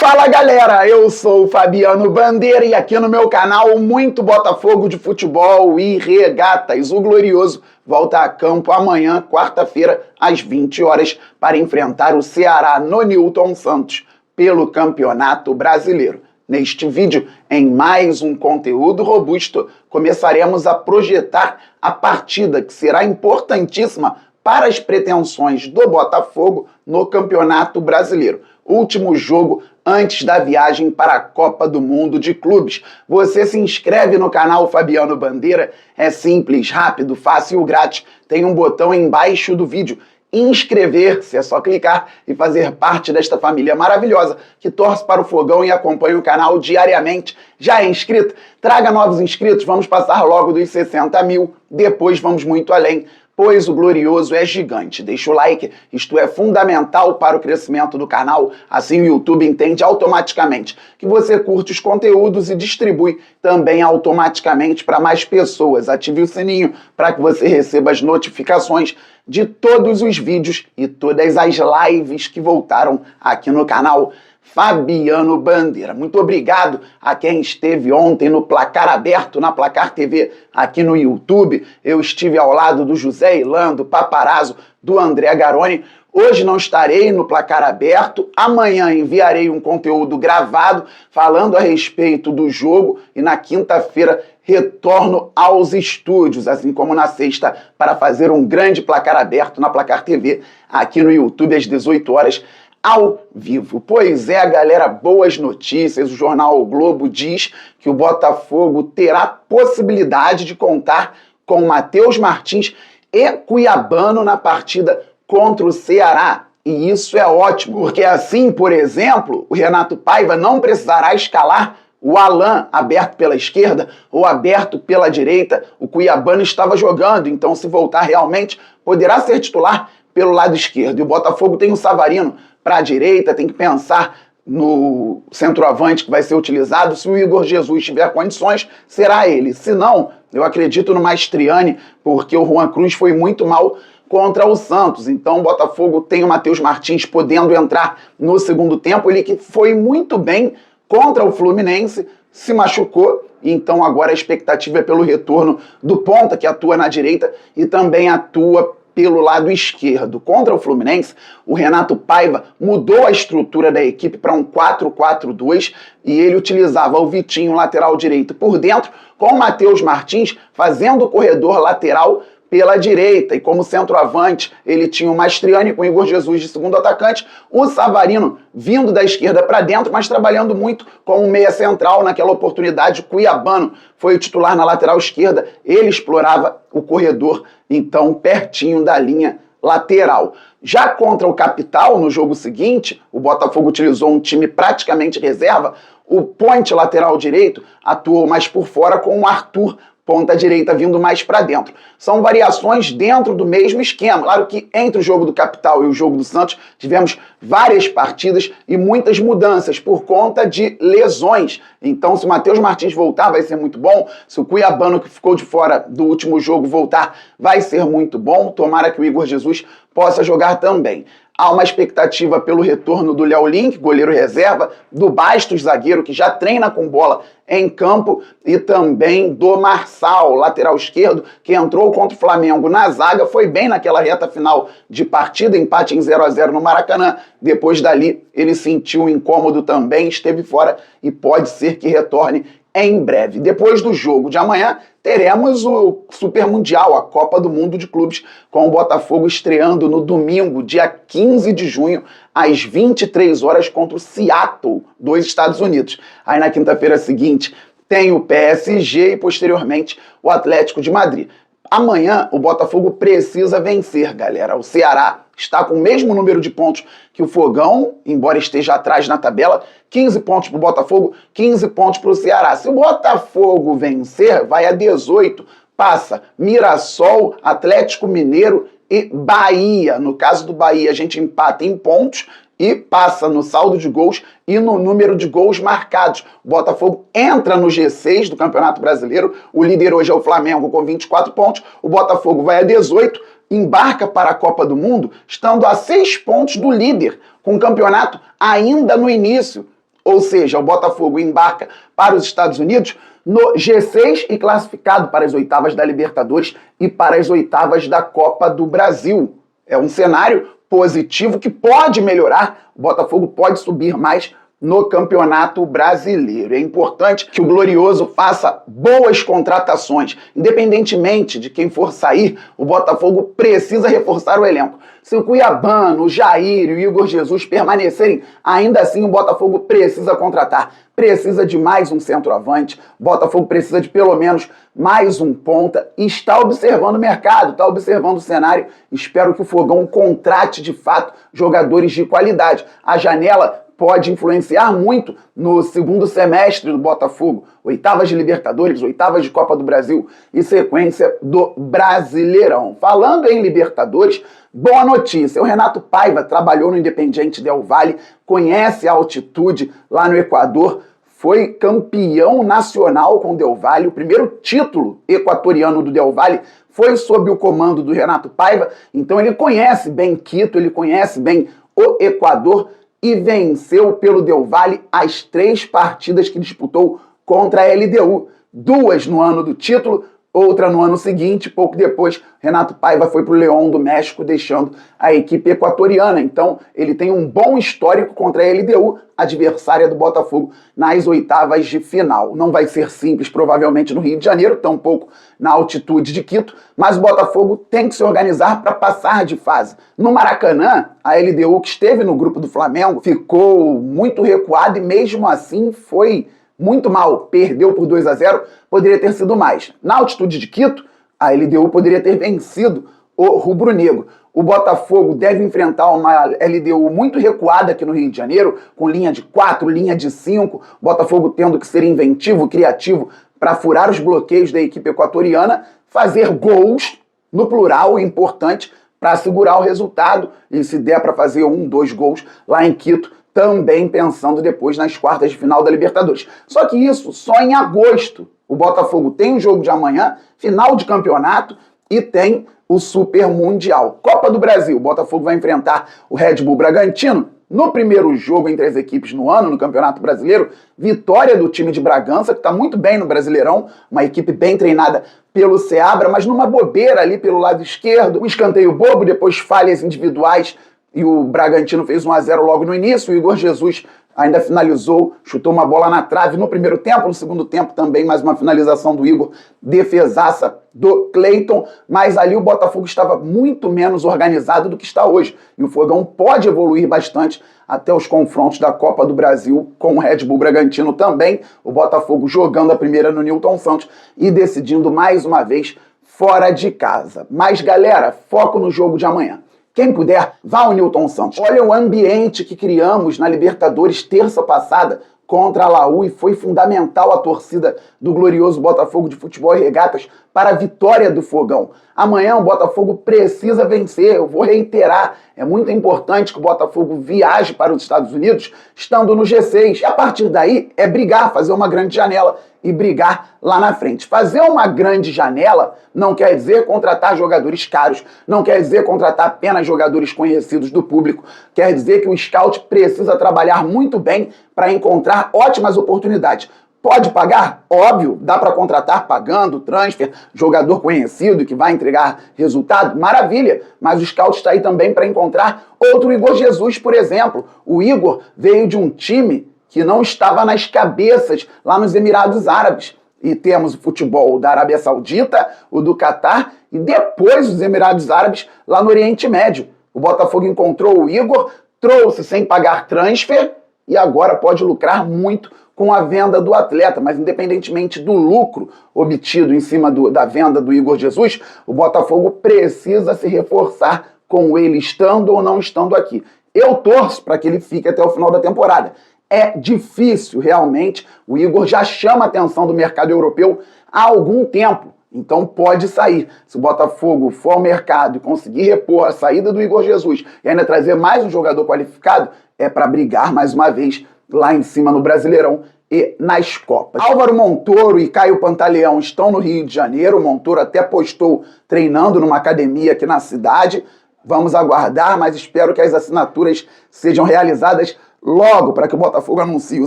Fala galera, eu sou o Fabiano Bandeira e aqui no meu canal muito Botafogo de futebol e regatas. O Glorioso volta a campo amanhã, quarta-feira, às 20 horas, para enfrentar o Ceará no Newton Santos pelo Campeonato Brasileiro. Neste vídeo, em mais um conteúdo robusto, começaremos a projetar a partida que será importantíssima para as pretensões do Botafogo no Campeonato Brasileiro. Último jogo antes da viagem para a Copa do Mundo de Clubes. Você se inscreve no canal Fabiano Bandeira, é simples, rápido, fácil e grátis. Tem um botão embaixo do vídeo. Inscrever-se, é só clicar e fazer parte desta família maravilhosa que torce para o Fogão e acompanha o canal diariamente. Já é inscrito? Traga novos inscritos, vamos passar logo dos 60 mil, depois vamos muito além, pois o Glorioso é gigante. Deixa o like, isto é fundamental para o crescimento do canal, assim o YouTube entende automaticamente que você curte os conteúdos e distribui também automaticamente para mais pessoas. Ative o sininho para que você receba as notificações de todos os vídeos e todas as lives que voltaram aqui no canal Fabiano Bandeira. Muito obrigado a quem esteve ontem no Placar Aberto, na Placar TV, aqui no YouTube. Eu estive ao lado do José Ilan, do Paparazzo, do André Garoni. Hoje não estarei no Placar Aberto, amanhã enviarei um conteúdo gravado falando a respeito do jogo e na quinta-feira retorno aos estúdios, assim como na sexta, para fazer um grande Placar Aberto na Placar TV, aqui no YouTube às 18 horas, ao vivo. Pois é, galera, boas notícias. O jornal O Globo diz que o Botafogo terá possibilidade de contar com Matheus Martins e Cuiabano na partida contra o Ceará. E isso é ótimo, porque assim, por exemplo, o Renato Paiva não precisará escalar o Alan aberto pela esquerda ou aberto pela direita. O Cuiabano estava jogando, então se voltar realmente, poderá ser titular pelo lado esquerdo. E o Botafogo tem o Savarino para a direita, tem que pensar no centroavante que vai ser utilizado. Se o Igor Jesus tiver condições, será ele. Se não, eu acredito no Mastriani, porque o Juan Cruz foi muito mal contra o Santos. Então o Botafogo tem o Matheus Martins podendo entrar no segundo tempo. Ele que foi muito bem contra o Fluminense, se machucou. Então agora a expectativa é pelo retorno do ponta, que atua na direita e também atua pelo lado esquerdo. Contra o Fluminense, o Renato Paiva mudou a estrutura da equipe para um 4-4-2 e ele utilizava o Vitinho, lateral direito, por dentro, com o Matheus Martins fazendo o corredor lateral pela direita. E como centroavante, ele tinha o Mastriani com o Igor Jesus de segundo atacante, o Savarino vindo da esquerda para dentro, mas trabalhando muito como meia central. Naquela oportunidade, o Cuiabano foi o titular na lateral esquerda, ele explorava o corredor, então, pertinho da linha lateral. Já contra o Capital, no jogo seguinte, o Botafogo utilizou um time praticamente reserva. O ponte lateral direito atuou mais por fora com o Arthur, ponta direita, vindo mais para dentro. São variações dentro do mesmo esquema. Claro que entre o jogo do Capital e o jogo do Santos tivemos várias partidas e muitas mudanças por conta de lesões. Então, se o Matheus Martins voltar, vai ser muito bom. Se o Cuiabano, que ficou de fora do último jogo, voltar, vai ser muito bom. Tomara que o Igor Jesus possa jogar também. Há uma expectativa pelo retorno do Léo Link, goleiro reserva, do Bastos, zagueiro, que já treina com bola em campo, e também do Marçal, lateral esquerdo, que entrou contra o Flamengo na zaga, foi bem naquela reta final de partida, empate em 0-0 no Maracanã. Depois dali, ele sentiu um incômodo também, esteve fora e pode ser que retorne em breve. Depois do jogo de amanhã, teremos o Super Mundial, a Copa do Mundo de Clubes, com o Botafogo estreando no domingo, dia 15 de junho, às 23 horas, contra o Seattle, dos Estados Unidos. Aí na quinta-feira seguinte, tem o PSG e, posteriormente, o Atlético de Madrid. Amanhã, o Botafogo precisa vencer, galera. O Ceará está com o mesmo número de pontos que o Fogão, embora esteja atrás na tabela, 15 pontos para o Botafogo, 15 pontos para o Ceará. Se o Botafogo vencer, vai a 18, passa Mirassol, Atlético Mineiro e Bahia. No caso do Bahia, a gente empata em pontos e passa no saldo de gols e no número de gols marcados. O Botafogo entra no G6 do Campeonato Brasileiro, o líder hoje é o Flamengo com 24 pontos, o Botafogo vai a 18, embarca para a Copa do Mundo, estando a 6 pontos do líder, com o campeonato ainda no início. ou seja, o Botafogo embarca para os Estados Unidos no G6 e classificado para as oitavas da Libertadores e para as oitavas da Copa do Brasil. É um cenário positivo que pode melhorar, o Botafogo pode subir mais no Campeonato Brasileiro. É importante que o Glorioso faça boas contratações. Independentemente de quem for sair, o Botafogo precisa reforçar o elenco. Se o Cuiabano, o Jair e o Igor Jesus permanecerem, ainda assim o Botafogo precisa contratar. Precisa de mais um centroavante, o Botafogo precisa de pelo menos mais um ponta e está observando o mercado, está observando o cenário. Espero que o Fogão contrate de fato jogadores de qualidade. A janela pode influenciar muito no segundo semestre do Botafogo. Oitavas de Libertadores, oitavas de Copa do Brasil e sequência do Brasileirão. Falando em Libertadores, boa notícia, o Renato Paiva trabalhou no Independiente Del Valle, conhece a altitude lá no Equador, foi campeão nacional com o Del Valle, o primeiro título equatoriano do Del Valle foi sob o comando do Renato Paiva, então ele conhece bem Quito, ele conhece bem o Equador, e venceu pelo Del Valle as 3 partidas que disputou contra a LDU. 2 no ano do título, outra no ano seguinte. Pouco depois, Renato Paiva foi para o León do México, deixando a equipe equatoriana. Então, ele tem um bom histórico contra a LDU, adversária do Botafogo, nas oitavas de final. Não vai ser simples, provavelmente, no Rio de Janeiro, tampouco na altitude de Quito, mas o Botafogo tem que se organizar para passar de fase. No Maracanã, a LDU, que esteve no grupo do Flamengo, ficou muito recuada e, mesmo assim, foi muito mal. Perdeu por 2-0, poderia ter sido mais. Na altitude de Quito, a LDU poderia ter vencido o rubro-negro. O Botafogo deve enfrentar uma LDU muito recuada aqui no Rio de Janeiro, com linha de 4, linha de 5, o Botafogo tendo que ser inventivo, criativo, para furar os bloqueios da equipe equatoriana, fazer gols, no plural, importante, para segurar o resultado, e se der para fazer 1, 2 gols lá em Quito, também pensando depois nas quartas de final da Libertadores. Só que isso só em agosto. O Botafogo tem o jogo de amanhã, final de campeonato, e tem o Super Mundial. Copa do Brasil, o Botafogo vai enfrentar o Red Bull Bragantino. No primeiro jogo entre as equipes no ano, no Campeonato Brasileiro, vitória do time de Bragança, que está muito bem no Brasileirão, uma equipe bem treinada pelo Seabra, mas numa bobeira ali pelo lado esquerdo, um escanteio bobo, depois falhas individuais, e o Bragantino fez 1-0 logo no início, o Igor Jesus ainda finalizou, chutou uma bola na trave no primeiro tempo, no segundo tempo também mais uma finalização do Igor, defesaça do Cleiton, mas ali o Botafogo estava muito menos organizado do que está hoje, e o Fogão pode evoluir bastante até os confrontos da Copa do Brasil com o Red Bull Bragantino também, o Botafogo jogando a primeira no Newton Santos e decidindo mais uma vez fora de casa. Mas galera, foco no jogo de amanhã. Quem puder, vá ao Newton Santos. Olha o ambiente que criamos na Libertadores terça passada contra a Laú e foi fundamental a torcida do glorioso Botafogo de Futebol e Regatas para a vitória do Fogão. Amanhã o Botafogo precisa vencer, eu vou reiterar, é muito importante que o Botafogo viaje para os Estados Unidos estando no G6. E a partir daí é brigar, fazer uma grande janela e brigar lá na frente. Fazer uma grande janela não quer dizer contratar jogadores caros, não quer dizer contratar apenas jogadores conhecidos do público, quer dizer que o scout precisa trabalhar muito bem para encontrar ótimas oportunidades. Pode pagar? Óbvio, dá para contratar pagando, transfer, jogador conhecido que vai entregar resultado, maravilha, mas o scout está aí também para encontrar outro Igor Jesus, por exemplo. O Igor veio de um time que não estava nas cabeças lá nos Emirados Árabes. E temos o futebol da Arábia Saudita, o do Catar e depois os Emirados Árabes lá no Oriente Médio. O Botafogo encontrou o Igor, trouxe sem pagar transfer e agora pode lucrar muito com a venda do atleta, mas independentemente do lucro obtido em cima da venda do Igor Jesus, o Botafogo precisa se reforçar com ele estando ou não estando aqui. Eu torço para que ele fique até o final da temporada. É difícil, realmente, o Igor já chama a atenção do mercado europeu há algum tempo, então pode sair. Se o Botafogo for ao mercado e conseguir repor a saída do Igor Jesus e ainda trazer mais um jogador qualificado, é para brigar mais uma vez lá em cima no Brasileirão e nas Copas. Álvaro Montoro e Caio Pantaleão estão no Rio de Janeiro, o Montoro até postou treinando numa academia aqui na cidade. Vamos aguardar, mas espero que as assinaturas sejam realizadas logo para que o Botafogo anuncie o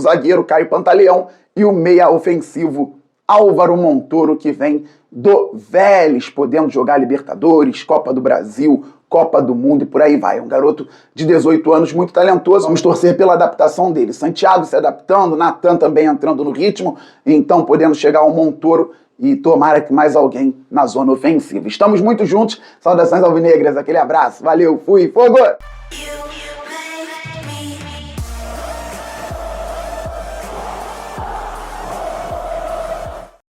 zagueiro Caio Pantaleão e o meia ofensivo Álvaro Montoro, que vem do Vélez, podendo jogar Libertadores, Copa do Brasil, Copa do Mundo e por aí vai. É um garoto de 18 anos muito talentoso, vamos torcer pela adaptação dele. Santiago se adaptando, Natan também entrando no ritmo, então podendo chegar ao Montoro e tomara que mais alguém na zona ofensiva. Estamos muito juntos, saudações alvinegras, aquele abraço, valeu, fui, fogo!